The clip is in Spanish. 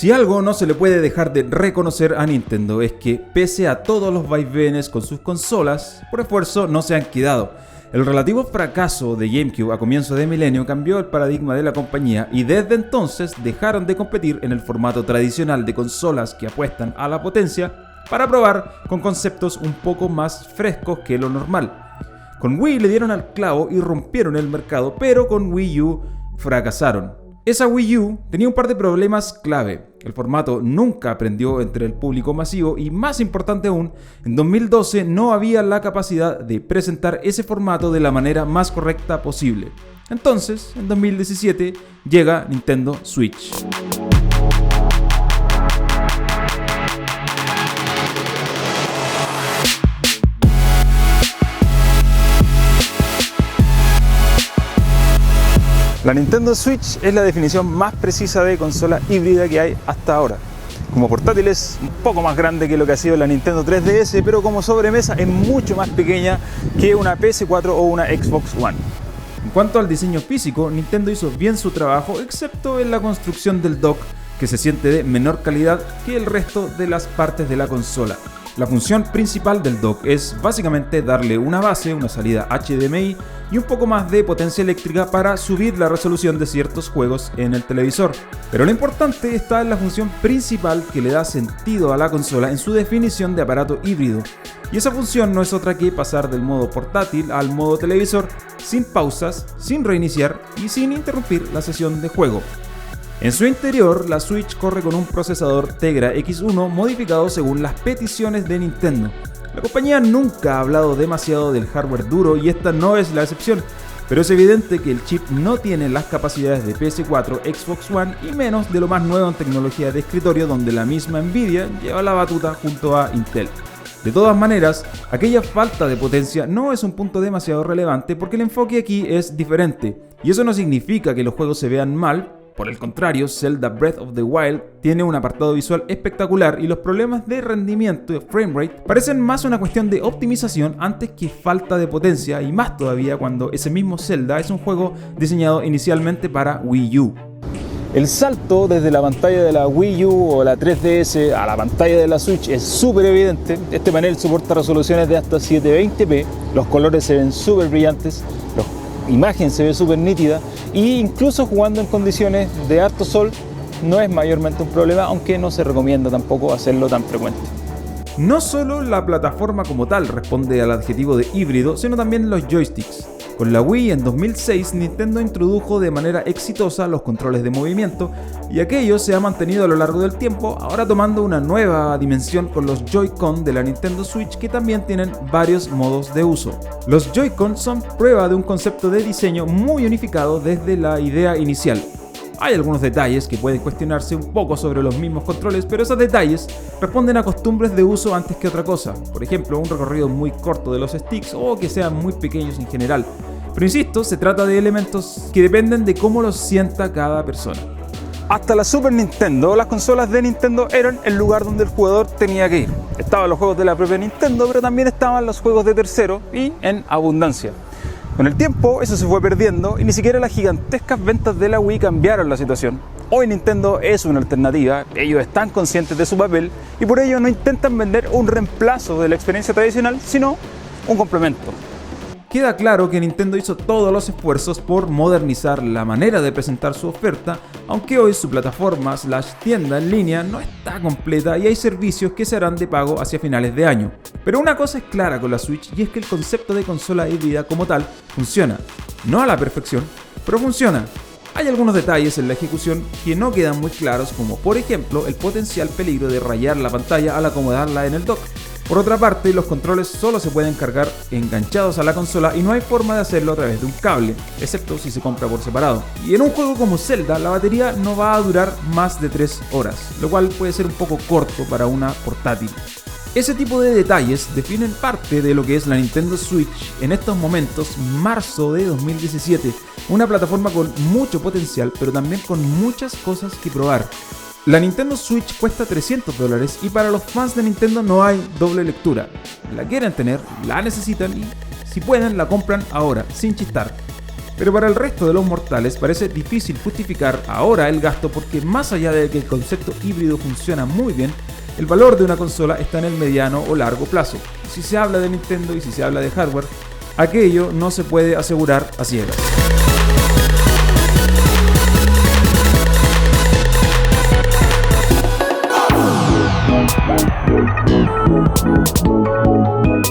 Si algo no se le puede dejar de reconocer a Nintendo es que, pese a todos los vaivenes con sus consolas, por esfuerzo no se han quedado. El relativo fracaso de GameCube a comienzos de milenio cambió el paradigma de la compañía y desde entonces dejaron de competir en el formato tradicional de consolas que apuestan a la potencia para probar con conceptos un poco más frescos que lo normal. Con Wii le dieron al clavo y rompieron el mercado, pero con Wii U fracasaron. Esa Wii U tenía un par de problemas clave. El formato nunca aprendió entre el público masivo y, más importante aún, en 2012 no había la capacidad de presentar ese formato de la manera más correcta posible. Entonces, en 2017 llega Nintendo Switch. La Nintendo Switch es la definición más precisa de consola híbrida que hay hasta ahora. Como portátil es un poco más grande que lo que ha sido la Nintendo 3DS, pero como sobremesa es mucho más pequeña que una PS4 o una Xbox One. En cuanto al diseño físico, Nintendo hizo bien su trabajo, excepto en la construcción del dock, que se siente de menor calidad que el resto de las partes de la consola. La función principal del dock es básicamente darle una base, una salida HDMI y un poco más de potencia eléctrica para subir la resolución de ciertos juegos en el televisor. Pero lo importante está en la función principal que le da sentido a la consola en su definición de aparato híbrido. Y esa función no es otra que pasar del modo portátil al modo televisor sin pausas, sin reiniciar y sin interrumpir la sesión de juego. En su interior, la Switch corre con un procesador Tegra X1 modificado según las peticiones de Nintendo. La compañía nunca ha hablado demasiado del hardware duro y esta no es la excepción, pero es evidente que el chip no tiene las capacidades de PS4, Xbox One y menos de lo más nuevo en tecnología de escritorio, donde la misma Nvidia lleva la batuta junto a Intel. De todas maneras, aquella falta de potencia no es un punto demasiado relevante porque el enfoque aquí es diferente, y eso no significa que los juegos se vean mal. Por el contrario, Zelda Breath of the Wild tiene un apartado visual espectacular y los problemas de rendimiento y framerate parecen más una cuestión de optimización antes que falta de potencia, y más todavía cuando ese mismo Zelda es un juego diseñado inicialmente para Wii U. El salto desde la pantalla de la Wii U o la 3DS a la pantalla de la Switch es súper evidente. Este panel soporta resoluciones de hasta 720p, los colores se ven súper brillantes, la imagen se ve súper nítida e incluso jugando en condiciones de harto sol no es mayormente un problema, aunque no se recomienda tampoco hacerlo tan frecuente. No solo la plataforma como tal responde al adjetivo de híbrido, sino también los joysticks. Con la Wii en 2006, Nintendo introdujo de manera exitosa los controles de movimiento y aquello se ha mantenido a lo largo del tiempo, ahora tomando una nueva dimensión con los Joy-Con de la Nintendo Switch, que también tienen varios modos de uso. Los Joy-Con son prueba de un concepto de diseño muy unificado desde la idea inicial. Hay algunos detalles que pueden cuestionarse un poco sobre los mismos controles, pero esos detalles responden a costumbres de uso antes que otra cosa. Por ejemplo, un recorrido muy corto de los sticks o que sean muy pequeños en general. Pero insisto, se trata de elementos que dependen de cómo los sienta cada persona. Hasta la Super Nintendo, las consolas de Nintendo eran el lugar donde el jugador tenía que ir. Estaban los juegos de la propia Nintendo, pero también estaban los juegos de tercero y en abundancia. Con el tiempo eso se fue perdiendo y ni siquiera las gigantescas ventas de la Wii cambiaron la situación. Hoy Nintendo es una alternativa, ellos están conscientes de su papel y por ello no intentan vender un reemplazo de la experiencia tradicional, sino un complemento. Queda claro que Nintendo hizo todos los esfuerzos por modernizar la manera de presentar su oferta, aunque hoy su plataforma / tienda en línea no está completa y hay servicios que se harán de pago hacia finales de año. Pero una cosa es clara con la Switch y es que el concepto de consola híbrida como tal funciona. No a la perfección, pero funciona. Hay algunos detalles en la ejecución que no quedan muy claros, como por ejemplo el potencial peligro de rayar la pantalla al acomodarla en el dock. Por otra parte, los controles solo se pueden cargar enganchados a la consola y no hay forma de hacerlo a través de un cable, excepto si se compra por separado. Y en un juego como Zelda, la batería no va a durar más de 3 horas, lo cual puede ser un poco corto para una portátil. Ese tipo de detalles definen parte de lo que es la Nintendo Switch en estos momentos, marzo de 2017, una plataforma con mucho potencial, pero también con muchas cosas que probar. La Nintendo Switch cuesta $300 y para los fans de Nintendo no hay doble lectura. La quieren tener, la necesitan y si pueden la compran ahora, sin chistar. Pero para el resto de los mortales parece difícil justificar ahora el gasto porque más allá de que el concepto híbrido funciona muy bien, el valor de una consola está en el mediano o largo plazo. Si se habla de Nintendo y si se habla de hardware, aquello no se puede asegurar a ciegas.